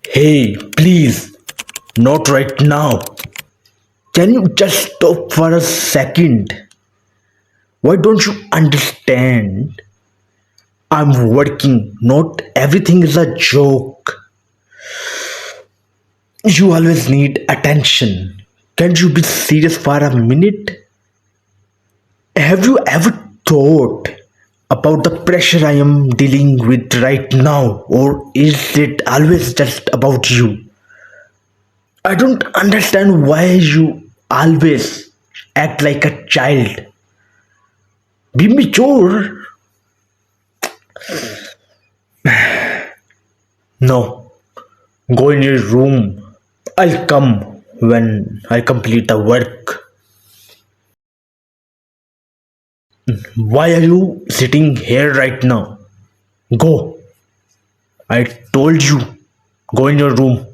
Hey, please, not right now. Can you just stop for a second? Why don't you understand? I'm working, not everything is a joke. You always need attention. Can't you be serious for a minute? Have you ever thought about the pressure I am dealing with right now, or is it always just about you? I don't understand why you always act like a child. Be mature. No, go in your room. I'll come when I complete the work. Why are you sitting here right now? Go. I told you. Go in your room.